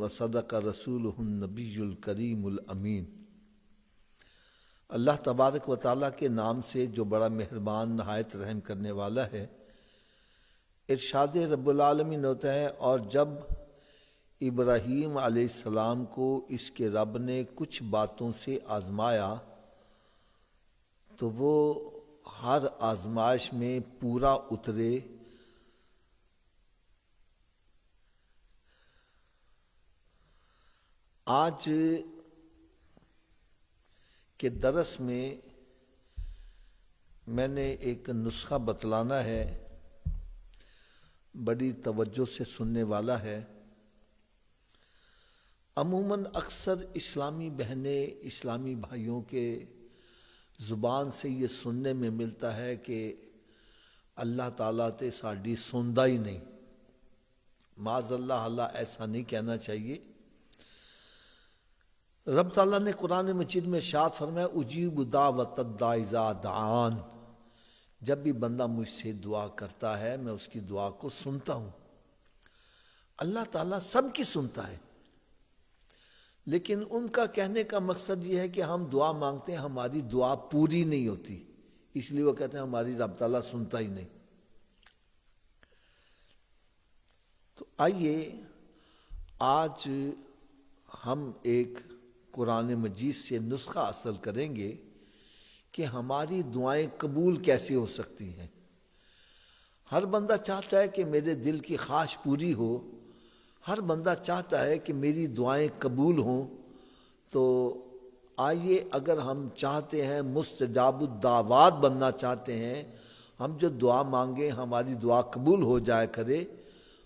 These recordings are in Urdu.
وصدق رسولہ النبی الکریم الامین۔ اللہ تبارک و تعالیٰ کے نام سے جو بڑا مہربان نہایت رحم کرنے والا ہے۔ ارشاد رب العالمین ہوتا ہے، اور جب ابراہیم علیہ السلام کو اس کے رب نے کچھ باتوں سے آزمایا تو وہ ہر آزمائش میں پورا اترے۔ آج کے درس میں نے ایک نسخہ بتلانا ہے، بڑی توجہ سے سننے والا ہے۔ عموماً اکثر اسلامی بہنیں، اسلامی بھائیوں کے زبان سے یہ سننے میں ملتا ہے کہ اللہ تعالیٰ تے ساڈی سندا ہی نہیں۔ معاذ اللہ ایسا نہیں کہنا چاہیے۔ رب تعالیٰ نے قرآن مجید میں ارشاد فرمایا، اجیب دعوت الداعی اذا دعان، جب بھی بندہ مجھ سے دعا کرتا ہے میں اس کی دعا کو سنتا ہوں۔ اللہ تعالیٰ سب کی سنتا ہے، لیکن ان کا کہنے کا مقصد یہ ہے کہ ہم دعا مانگتے ہیں، ہماری دعا پوری نہیں ہوتی، اس لیے وہ کہتے ہیں ہماری رب تعالیٰ سنتا ہی نہیں۔ تو آئیے آج ہم ایک قرآن مجید سے نسخہ حاصل کریں گے کہ ہماری دعائیں قبول کیسے ہو سکتی ہیں۔ ہر بندہ چاہتا ہے کہ میرے دل کی خواہش پوری ہو، ہر بندہ چاہتا ہے کہ میری دعائیں قبول ہوں۔ تو آئیے، اگر ہم چاہتے ہیں مستجاب الدعوات بننا چاہتے ہیں، ہم جو دعا مانگیں ہماری دعا قبول ہو جائے کرے،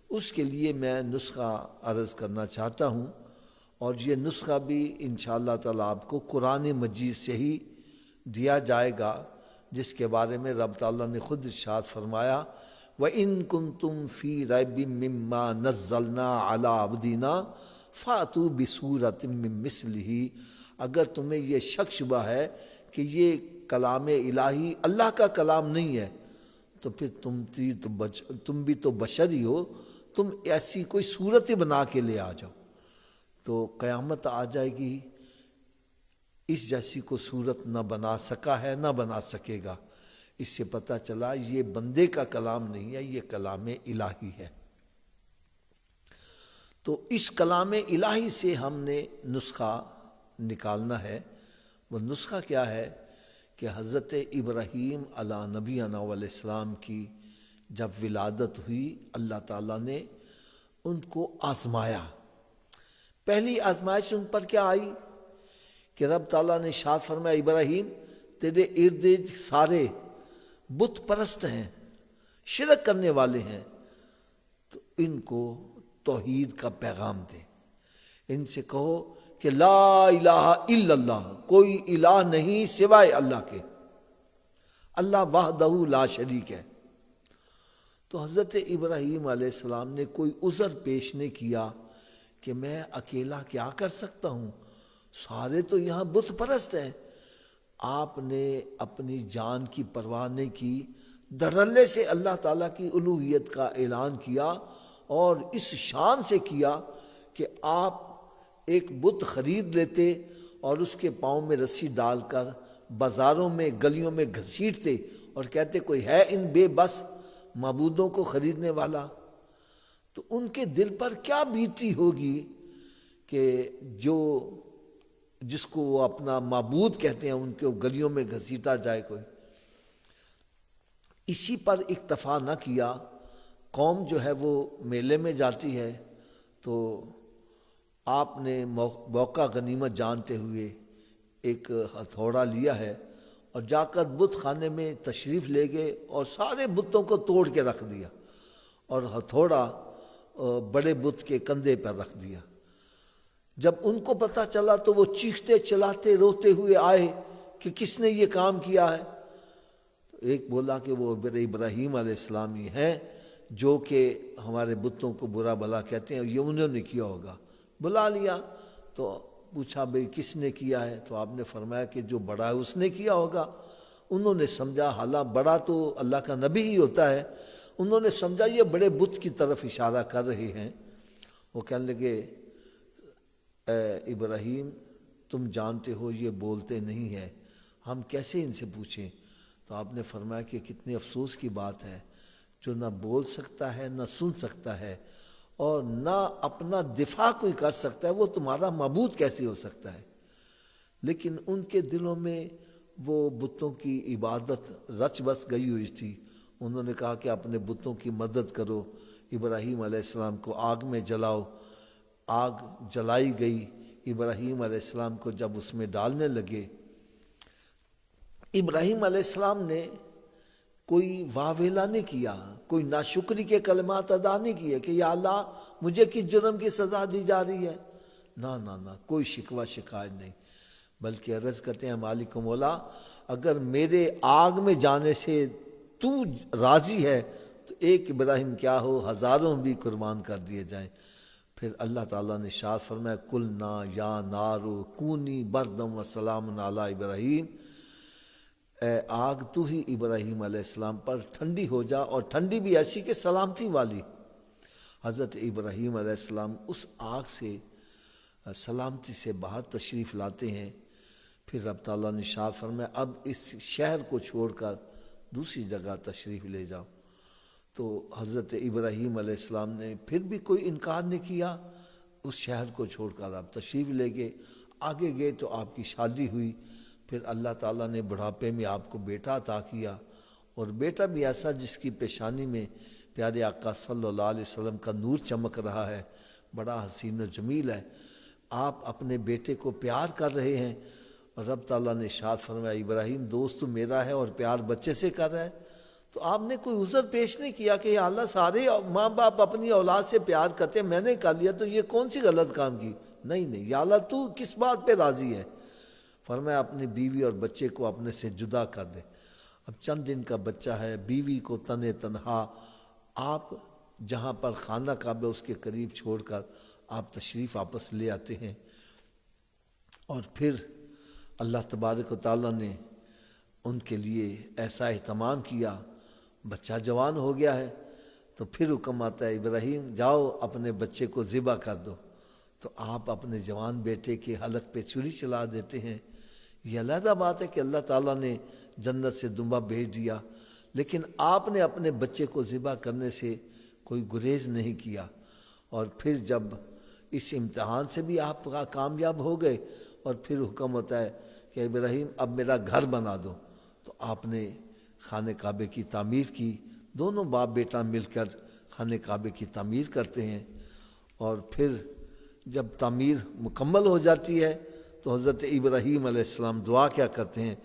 اس کے لیے میں نسخہ عرض کرنا چاہتا ہوں، اور یہ نسخہ بھی انشاءاللہ تعالیٰ آپ کو قرآن مجید سے ہی دیا جائے گا، جس کے بارے میں رب تعالیٰ نے خود ارشاد فرمایا، وَإِن كُنتُمْ فِي رَيْبٍ مِّمَّا نَزَّلْنَا عَلَىٰ عَبْدِنَا فَأْتُوا بِسُورَةٍ مِّن مِّثْلِهِ، اگر تمہیں یہ شک شبہ ہے کہ یہ کلام الہی اللہ کا کلام نہیں ہے، تو پھر تم بھی تو بشر ہی ہو، تم ایسی کوئی صورت بنا کے لے آ جاؤ، تو قیامت آ جائے گی، اس جیسی کو صورت نہ بنا سکا ہے، نہ بنا سکے گا۔ اس سے پتہ چلا یہ بندے کا کلام نہیں ہے، یہ کلام الہی ہے۔ تو اس کلام الہی سے ہم نے نسخہ نکالنا ہے۔ وہ نسخہ کیا ہے کہ حضرت ابراہیم علیہ نبینا علیہ السلام کی جب ولادت ہوئی، اللہ تعالیٰ نے ان کو آزمایا۔ پہلی آزمائش ان پر کیا آئی کہ رب تعالیٰ نے ارشاد فرمایا، ابراہیم تیرے ارد گرد سارے بت پرست ہیں، شرک کرنے والے ہیں، تو ان کو توحید کا پیغام دے، ان سے کہو کہ لا الہ الا اللہ، کوئی الہ نہیں سوائے اللہ کے، اللہ وحدہ لا شریک ہے۔ تو حضرت ابراہیم علیہ السلام نے کوئی عذر پیش نہیں کیا کہ میں اکیلا کیا کر سکتا ہوں، سارے تو یہاں بت پرست ہیں۔ آپ نے اپنی جان کی پرواہ نہیں کی، دھڑلے سے اللہ تعالیٰ کی الوہیت کا اعلان کیا، اور اس شان سے کیا کہ آپ ایک بت خرید لیتے اور اس کے پاؤں میں رسی ڈال کر بازاروں میں گلیوں میں گھسیٹتے اور کہتے کوئی ہے ان بے بس معبودوں کو خریدنے والا۔ تو ان کے دل پر کیا بیتی ہوگی کہ جس کو وہ اپنا معبود کہتے ہیں ان کو گلیوں میں گھسیٹا جائے کوئی۔ اسی پر اکتفا نہ کیا، قوم جو ہے وہ میلے میں جاتی ہے، تو آپ نے موقع غنیمت جانتے ہوئے ایک ہتھوڑا لیا ہے اور جا کر بت خانے میں تشریف لے گئے اور سارے بتوں کو توڑ کے رکھ دیا، اور ہتھوڑا بڑے بت کے کندھے پر رکھ دیا۔ جب ان کو پتہ چلا تو وہ چیختے چلاتے روتے ہوئے آئے کہ کس نے یہ کام کیا ہے۔ ایک بولا کہ وہ ابراہیم علیہ السلام ہی ہیں جو کہ ہمارے بتوں کو برا بھلا کہتے ہیں، یہ انہوں نے کیا ہوگا۔ بلا لیا تو پوچھا بھئی کس نے کیا ہے، تو آپ نے فرمایا کہ جو بڑا ہے اس نے کیا ہوگا۔ انہوں نے سمجھا، حالانکہ بڑا تو اللہ کا نبی ہی ہوتا ہے، انہوں نے سمجھا یہ بڑے بت کی طرف اشارہ کر رہے ہیں۔ وہ کہنے لگے اے ابراہیم تم جانتے ہو یہ بولتے نہیں ہیں، ہم کیسے ان سے پوچھیں؟ تو آپ نے فرمایا کہ کتنی افسوس کی بات ہے، جو نہ بول سکتا ہے نہ سن سکتا ہے اور نہ اپنا دفاع کوئی کر سکتا ہے، وہ تمہارا معبود کیسے ہو سکتا ہے؟ لیکن ان کے دلوں میں وہ بتوں کی عبادت رچ بس گئی ہوئی تھی۔ انہوں نے کہا کہ اپنے بتوں کی مدد کرو، ابراہیم علیہ السلام کو آگ میں جلاؤ۔ آگ جلائی گئی، ابراہیم علیہ السلام کو جب اس میں ڈالنے لگے، ابراہیم علیہ السلام نے کوئی واویلا نہیں کیا، کوئی ناشکری کے کلمات ادا نہیں کیے کہ یا اللہ مجھے کس جرم کی سزا دی جا رہی ہے، نہ کوئی شکوہ شکایت نہیں، بلکہ عرض کرتے ہیں مالک و مولا اگر میرے آگ میں جانے سے تو راضی ہے تو ایک ابراہیم کیا ہو، ہزاروں بھی قربان کر دیے جائیں۔ پھر اللہ تعالیٰ نے ارشاد فرمایا قلنا یا نار کونی بردم و سلام علی ابراہیم، اے آگ تو ہی ابراہیم علیہ السلام پر ٹھنڈی ہو جا، اور ٹھنڈی بھی ایسی کہ سلامتی والی۔ حضرت ابراہیم علیہ السلام اس آگ سے سلامتی سے باہر تشریف لاتے ہیں۔ پھر رب تعالیٰ نے ارشاد فرمایا اب اس شہر کو چھوڑ کر دوسری جگہ تشریف لے جاؤ۔ تو حضرت ابراہیم علیہ السلام نے پھر بھی کوئی انکار نہیں کیا، اس شہر کو چھوڑ کر آپ تشریف لے گئے۔ آگے گئے تو آپ کی شادی ہوئی، پھر اللہ تعالیٰ نے بڑھاپے میں آپ کو بیٹا عطا کیا، اور بیٹا بھی ایسا جس کی پیشانی میں پیارے آقا صلی اللہ علیہ وسلم کا نور چمک رہا ہے، بڑا حسین و جمیل ہے۔ آپ اپنے بیٹے کو پیار کر رہے ہیں، اور رب تعالیٰ نے ارشاد فرمایا ابراہیم دوست تو میرا ہے اور پیار بچے سے کر رہا ہے۔ تو آپ نے کوئی عذر پیش نہیں کیا کہ یا اللہ سارے ماں باپ اپنی اولاد سے پیار کرتے ہیں، میں نے کر لیا تو یہ کون سی غلط کام کی؟ نہیں یا اللہ تو کس بات پہ راضی ہے؟ فرمایا اپنی بیوی اور بچے کو اپنے سے جدا کر دے۔ اب چند دن کا بچہ ہے، بیوی کو تنہا آپ جہاں پر خانہ کعبہ اس کے قریب چھوڑ کر آپ تشریف واپس لے آتے ہیں، اور پھر اللہ تبارک و تعالیٰ نے ان کے لیے ایسا اہتمام کیا، بچہ جوان ہو گیا ہے، تو پھر حکم آتا ہے ابراہیم جاؤ اپنے بچے کو ذبح کر دو۔ تو آپ اپنے جوان بیٹے کے حلق پہ چھری چلا دیتے ہیں۔ یہ علیحدہ بات ہے کہ اللہ تعالیٰ نے جنت سے دمبا بھیج دیا، لیکن آپ نے اپنے بچے کو ذبح کرنے سے کوئی گریز نہیں کیا، اور پھر جب اس امتحان سے بھی آپ کامیاب ہو گئے، اور پھر حکم ہوتا ہے کہ ابراہیم اب میرا گھر بنا دو۔ تو آپ نے خانہ کعبے کی تعمیر کی، دونوں باپ بیٹا مل کر خانہ کعبے کی تعمیر کرتے ہیں، اور پھر جب تعمیر مکمل ہو جاتی ہے تو حضرت ابراہیم علیہ السلام دعا کیا کرتے ہیں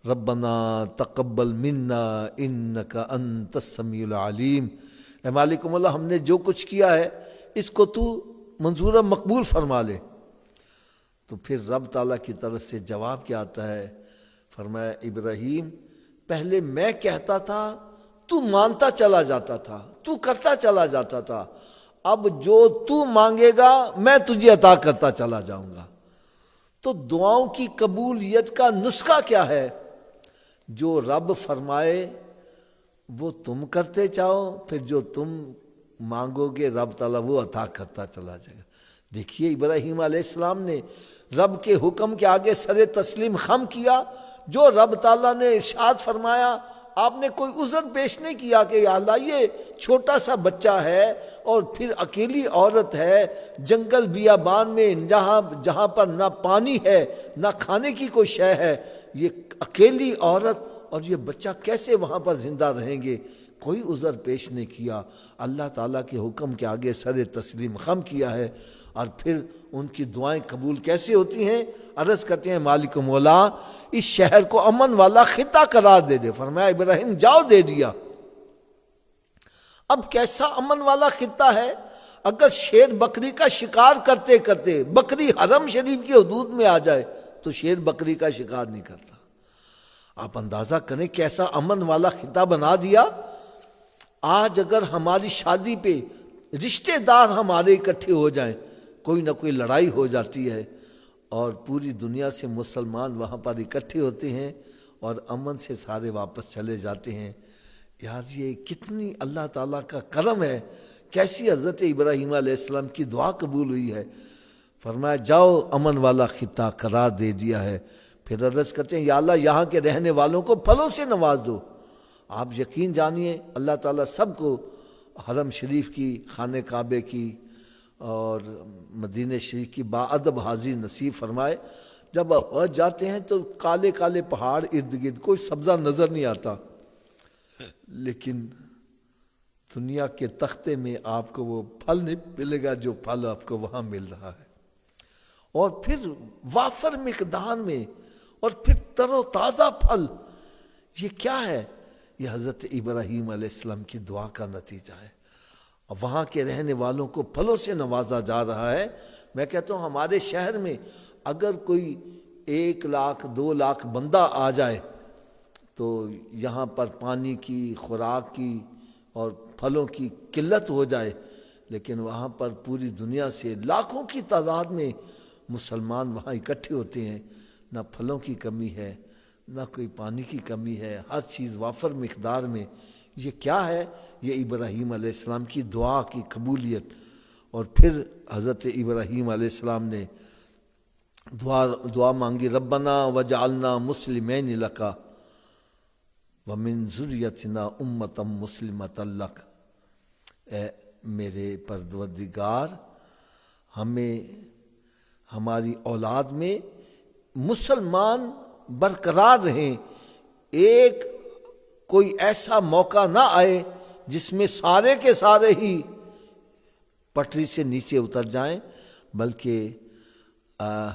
ربنا تقبل منا انک انت السمیع العلیم، اے مالک مولا ہم نے جو کچھ کیا ہے اس کو تو منظور مقبول فرما لے۔ تو پھر رب تعالیٰ کی طرف سے جواب کیا آتا ہے، فرمایا ابراہیم پہلے میں کہتا تھا تو مانتا چلا جاتا تھا، تو کرتا چلا جاتا تھا، اب جو تو مانگے گا میں تجھے عطا کرتا چلا جاؤں گا۔ تو دعاؤں کی قبولیت کا نسخہ کیا ہے؟ جو رب فرمائے وہ تم کرتے جاؤ، پھر جو تم مانگو گے رب تعالیٰ وہ عطا کرتا چلا جائے گا۔ دیکھیے ابراہیم علیہ السلام نے رب کے حکم کے آگے سر تسلیم خم کیا، جو رب تعالیٰ نے ارشاد فرمایا آپ نے کوئی عذر پیش نہیں کیا کہ یا اللہ یہ چھوٹا سا بچہ ہے اور پھر اکیلی عورت ہے جنگل بیابان میں، جہاں پر نہ پانی ہے نہ کھانے کی کوئی شے ہے، یہ اکیلی عورت اور یہ بچہ کیسے وہاں پر زندہ رہیں گے؟ کوئی عذر پیش نہیں کیا، اللہ تعالیٰ کے حکم کے آگے سر تسلیم خم کیا ہے۔ اور پھر ان کی دعائیں قبول کیسے ہوتی ہیں؟ عرض کرتے ہیں مالک مولا اس شہر کو امن والا خطہ قرار دے دے، فرمایا ابراہیم جاؤ، دے دیا۔ اب کیسا امن والا خطہ ہے؟ اگر شیر بکری کا شکار کرتے کرتے بکری حرم شریف کی حدود میں آ جائے تو شیر بکری کا شکار نہیں کرتا۔ آپ اندازہ کریں کیسا امن والا خطہ بنا دیا۔ آج اگر ہماری شادی پہ رشتہ دار ہمارے اکٹھے ہو جائیں، کوئی نہ کوئی لڑائی ہو جاتی ہے اور پوری دنیا سے مسلمان وہاں پر اکٹھے ہوتے ہیں اور امن سے سارے واپس چلے جاتے ہیں۔ یار یہ کتنی اللہ تعالیٰ کا کرم ہے، کیسی حضرت ابراہیم علیہ السلام کی دعا قبول ہوئی ہے۔ فرمایا جاؤ امن والا خطہ قرار دے دیا ہے۔ پھر عرض کرتے ہیں یا اللہ یہاں کے رہنے والوں کو پھلوں سے نواز دو۔ آپ یقین جانیے اللہ تعالیٰ سب کو حرم شریف کی، خانہ کعبے کی اور مدینہ شریف کی باادب حاضری نصیب فرمائے۔ جب حج جاتے ہیں تو کالے کالے پہاڑ ارد گرد، کوئی سبزہ نظر نہیں آتا، لیکن دنیا کے تختے میں آپ کو وہ پھل نہیں ملے گا جو پھل آپ کو وہاں مل رہا ہے، اور پھر وافر مقدار میں، اور پھر تر و تازہ پھل۔ یہ کیا ہے؟ یہ حضرت ابراہیم علیہ السلام کی دعا کا نتیجہ ہے۔ وہاں کے رہنے والوں کو پھلوں سے نوازا جا رہا ہے۔ میں کہتا ہوں ہمارے شہر میں اگر کوئی 1 لاکھ 2 لاکھ بندہ آ جائے تو یہاں پر پانی کی، خوراک کی اور پھلوں کی قلت ہو جائے، لیکن وہاں پر پوری دنیا سے لاکھوں کی تعداد میں مسلمان وہاں اکٹھے ہوتے ہیں۔ نہ پھلوں کی کمی ہے، نہ کوئی پانی کی کمی ہے، ہر چیز وافر مقدار میں۔ یہ کیا ہے؟ یہ ابراہیم علیہ السلام کی دعا کی قبولیت۔ اور پھر حضرت ابراہیم علیہ السلام نے دعا مانگی، ربنا وجعلنا مسلمین لک ومن ذریتنا امۃ مسلمۃ لک۔ اے میرے پروردگار، ہمیں ہماری اولاد میں مسلمان برقرار رہیں، ایک کوئی ایسا موقع نہ آئے جس میں سارے کے سارے ہی پٹری سے نیچے اتر جائیں، بلکہ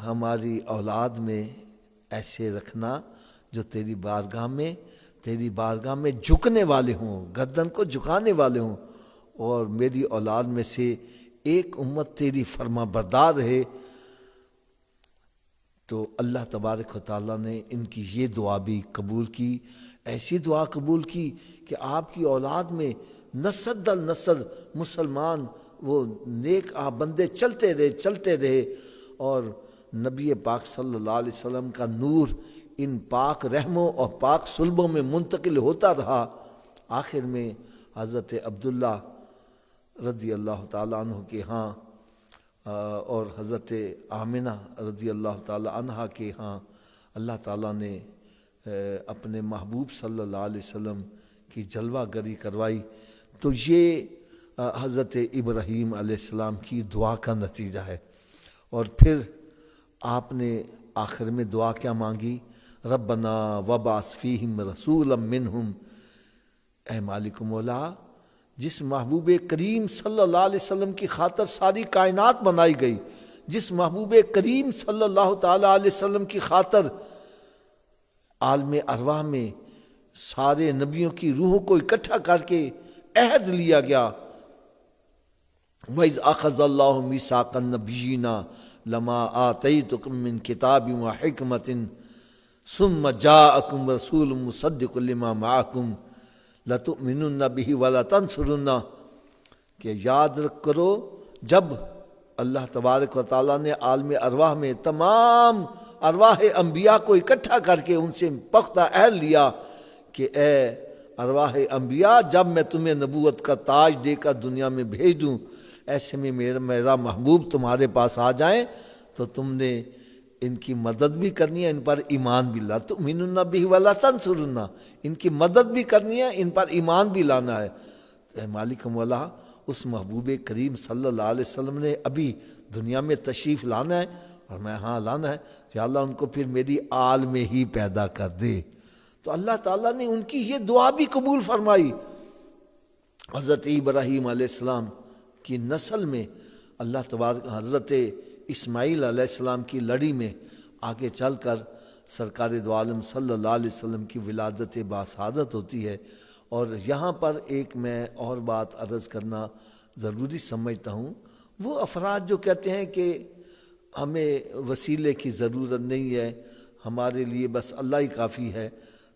ہماری اولاد میں ایسے رکھنا جو تیری بارگاہ میں جھکنے والے ہوں، گردن کو جھکانے والے ہوں، اور میری اولاد میں سے ایک امت تیری فرما بردار رہے۔ تو اللہ تبارک و تعالیٰ نے ان کی یہ دعا بھی قبول کی، ایسی دعا قبول کی کہ آپ کی اولاد میں نسل در نسل مسلمان وہ نیک بندے چلتے رہے، اور نبی پاک صلی اللہ علیہ وسلم کا نور ان پاک رحموں اور پاک صلبوں میں منتقل ہوتا رہا۔ آخر میں حضرت عبداللہ رضی اللہ تعالیٰ عنہ کے ہاں اور حضرت آمنہ رضی اللہ تعالیٰ عنہا کے ہاں اللہ تعالیٰ نے اپنے محبوب صلی اللہ علیہ وسلم کی جلوہ گری کروائی۔ تو یہ حضرت ابراہیم علیہ السلام کی دعا کا نتیجہ ہے۔ اور پھر آپ نے آخر میں دعا کیا مانگی؟ ربنا وبعث فیہم رسولا منہم۔ اے مالک مولا، جس محبوب کریم صلی اللہ علیہ وسلم کی خاطر ساری کائنات بنائی گئی، جس محبوب کریم صلی اللہ تعالیٰ علیہ وسلم کی خاطر عالم ارواح میں سارے نبیوں کی روحوں کو اکٹھا کر کے عہد لیا گیا، وَإِذْ أَخَذَ اللَّهُ مِيثَاقَ النَّبِيِّينَ لَمَا آتَيْتُكُم مِّن كِتَابٍ وَحِكْمَةٍ ثُمَّ جَاءَكُمْ رَسُولٌ مُصَدِّقٌ لِّمَا مَعَكُمْ لَتُؤْمِنُنَّ بِهِ وَلَتَنصُرُنَّ۔ کہ یاد کرو جب اللہ تبارک و تعالیٰ نے عالم ارواح میں تمام ارواح انبیاء کو اکٹھا کر کے ان سے پختہ عہد لیا کہ اے ارواح انبیاء، جب میں تمہیں نبوت کا تاج دے کر دنیا میں بھیج دوں، ایسے میں میرا محبوب تمہارے پاس آ جائیں تو تم نے ان کی مدد بھی کرنی ہے، ان پر ایمان بھی لا تؤمنون بہ ولا تنصرون، ان کی مدد بھی کرنی ہے، ان پر ایمان بھی لانا ہے۔ اے مالک مولا، اس محبوب کریم صلی اللہ علیہ وسلم نے ابھی دنیا میں تشریف لانا ہے، اور میں ہاں لانا ہے، یا اللہ ان کو پھر میری آل میں ہی پیدا کر دے۔ تو اللہ تعالیٰ نے ان کی یہ دعا بھی قبول فرمائی۔ حضرت ابراہیم علیہ السلام کی نسل میں اللہ تبارک حضرت اسماعیل علیہ السلام کی لڑی میں آگے چل کر سرکار دو عالم صلی اللہ علیہ وسلم کی ولادت باسعادت ہوتی ہے۔ اور یہاں پر ایک میں اور بات عرض کرنا ضروری سمجھتا ہوں، وہ افراد جو کہتے ہیں کہ ہمیں وسیلے کی ضرورت نہیں ہے، ہمارے لیے بس اللہ ہی کافی ہے،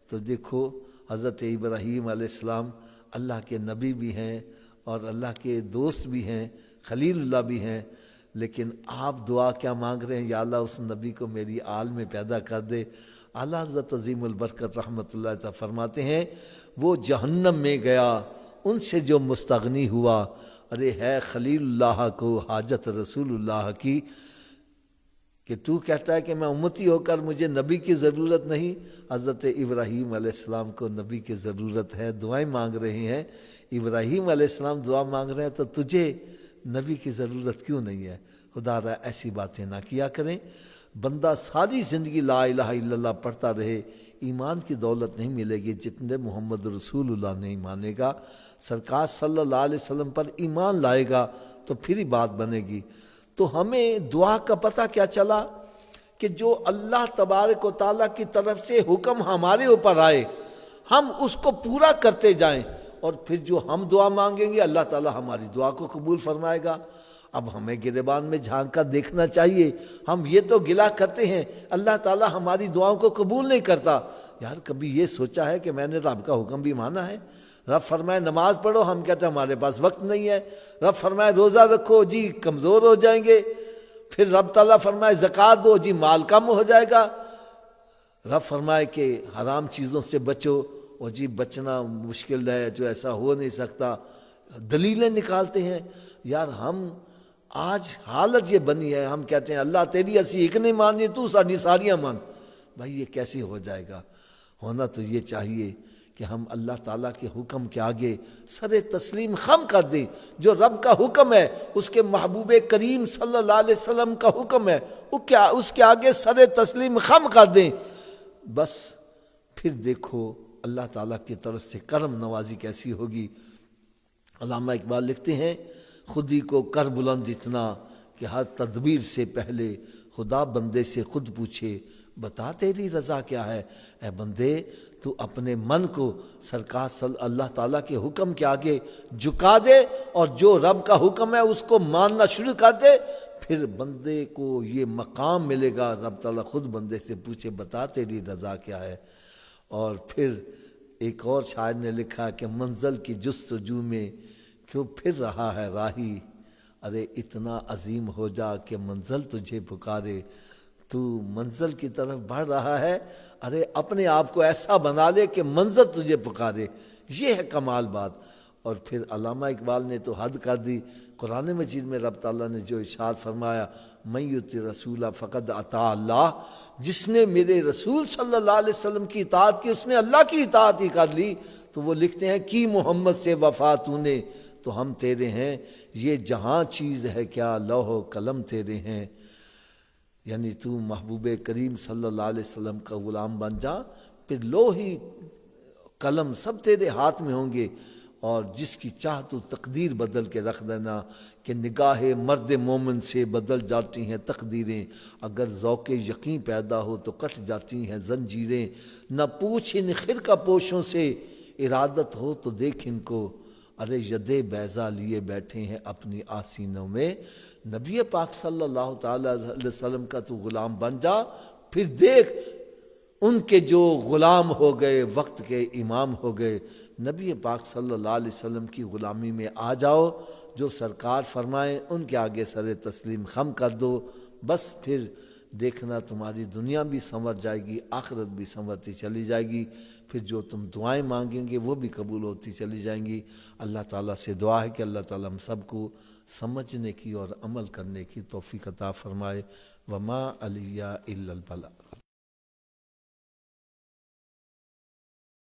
تو دیکھو حضرت ابراہیم علیہ السلام اللہ کے نبی بھی ہیں اور اللہ کے دوست بھی ہیں، خلیل اللہ بھی ہیں، لیکن آپ دعا کیا مانگ رہے ہیں؟ یا اللہ اس نبی کو میری آل میں پیدا کر دے۔ اعلیٰ حضرت عظیم البرکت رحمۃ اللہ تعالیٰ فرماتے ہیں، وہ جہنم میں گیا ان سے جو مستغنی ہوا، ارے ہے خلیل اللہ کو حاجت رسول اللہ کی، کہ تو کہتا ہے کہ میں امتی ہو کر مجھے نبی کی ضرورت نہیں. حضرت ابراہیم علیہ السلام کو نبی کی ضرورت ہے, دعائیں مانگ رہے ہیں. ابراہیم علیہ السلام دعا مانگ رہے ہیں تو تجھے نبی کی ضرورت کیوں نہیں ہے؟ خدا را ایسی باتیں نہ کیا کریں. بندہ ساری زندگی لا الہ الا اللہ پڑھتا رہے, ایمان کی دولت نہیں ملے گی جتنے محمد رسول اللہ نہیں مانے گا. سرکار صلی اللہ علیہ وسلم پر ایمان لائے گا تو پھر ہی بات بنے گی. تو ہمیں دعا کا پتہ کیا چلا کہ جو اللہ تبارک و تعالیٰ کی طرف سے حکم ہمارے اوپر آئے ہم اس کو پورا کرتے جائیں, اور پھر جو ہم دعا مانگیں گے اللہ تعالیٰ ہماری دعا کو قبول فرمائے گا. اب ہمیں گریبان میں جھانک کر دیکھنا چاہیے. ہم یہ تو گلہ کرتے ہیں اللہ تعالیٰ ہماری دعاؤں کو قبول نہیں کرتا. یار کبھی یہ سوچا ہے کہ میں نے رب کا حکم بھی مانا ہے؟ رب فرمائے نماز پڑھو, ہم کہتے ہیں ہمارے پاس وقت نہیں ہے. رب فرمائے روزہ رکھو, جی کمزور ہو جائیں گے. پھر رب تعالیٰ فرمائے زکوٰۃ دو, جی مال کم ہو جائے گا. رب فرمائے کہ حرام چیزوں سے بچو, اور جی بچنا مشکل ہے, جو ایسا ہو نہیں سکتا. دلیلیں نکالتے ہیں. یار ہم آج حالت یہ بنی ہے, ہم کہتے ہیں اللہ تیری اسی ایک نہیں مانی, تو ساری ساریاں مان. بھائی یہ کیسے ہو جائے گا؟ ہونا تو یہ چاہیے کہ ہم اللہ تعالیٰ کے حکم کے آگے سر تسلیم خم کر دیں. جو رب کا حکم ہے, اس کے محبوب کریم صلی اللہ علیہ وسلم کا حکم ہے, اس کے آگے سر تسلیم خم کر دیں. بس پھر دیکھو اللہ تعالیٰ کی طرف سے کرم نوازی کیسی ہوگی. علامہ اقبال لکھتے ہیں خود ہی کو کر بلند اتنا کہ ہر تدبیر سے پہلے خدا بندے سے خود پوچھے بتا تیری رضا کیا ہے. اے بندے تو اپنے من کو سرکار صلی اللہ تعالیٰ کے حکم کے آگے جھکا دے, اور جو رب کا حکم ہے اس کو ماننا شروع کر دے. پھر بندے کو یہ مقام ملے گا, رب تعالیٰ خود بندے سے پوچھے بتا تیری رضا کیا ہے. اور پھر ایک اور شاعر نے لکھا کہ منزل کی جستجو میں کیوں پھر رہا ہے راہی, ارے اتنا عظیم ہو جا کہ منزل تجھے پکارے. تو منزل کی طرف بڑھ رہا ہے, ارے اپنے آپ کو ایسا بنا لے کہ منزل تجھے پکارے. یہ ہے کمال بات. اور پھر علامہ اقبال نے تو حد کر دی. قرآن مجید میں رب تعالیٰ نے جو ارشاد فرمایا من یطع الرسول فقد اطاع اللہ, جس نے میرے رسول صلی اللہ علیہ وسلم کی اطاعت کی اس نے اللہ کی اطاعت ہی کر لی. تو وہ لکھتے ہیں کی محمد سے وفا تو نے, تو ہم تیرے ہیں, یہ جہاں چیز ہے کیا لوح و قلم تیرے ہیں. یعنی تو محبوب کریم صلی اللہ علیہ وسلم کا غلام بن جا, پھر لوح قلم سب تیرے ہاتھ میں ہوں گے. اور جس کی چاہ تو تقدیر بدل کے رکھ دینا کہ نگاہ مرد مومن سے بدل جاتی ہیں تقدیریں, اگر ذوق یقین پیدا ہو تو کٹ جاتی ہیں زنجیریں. نہ پوچھ ان خرقہ پوشوں سے ارادت ہو تو دیکھ ان کو, ارے ید بیضا لیے بیٹھے ہیں اپنی آسینوں میں. نبی پاک صلی اللہ تعالیٰ علیہ وسلم کا تو غلام بن جا, پھر دیکھ ان کے جو غلام ہو گئے وقت کے امام ہو گئے. نبی پاک صلی اللہ علیہ وسلم کی غلامی میں آ جاؤ, جو سرکار فرمائیں ان کے آگے سر تسلیم خم کر دو. بس پھر دیکھنا تمہاری دنیا بھی سنور جائے گی, آخرت بھی سنورتی چلی جائے گی. پھر جو تم دعائیں مانگیں گے وہ بھی قبول ہوتی چلی جائیں گی. اللہ تعالیٰ سے دعا ہے کہ اللہ تعالیٰ ہم سب کو سمجھنے کی اور عمل کرنے کی توفیق عطا فرمائے. وما علیہ الا البلاغ.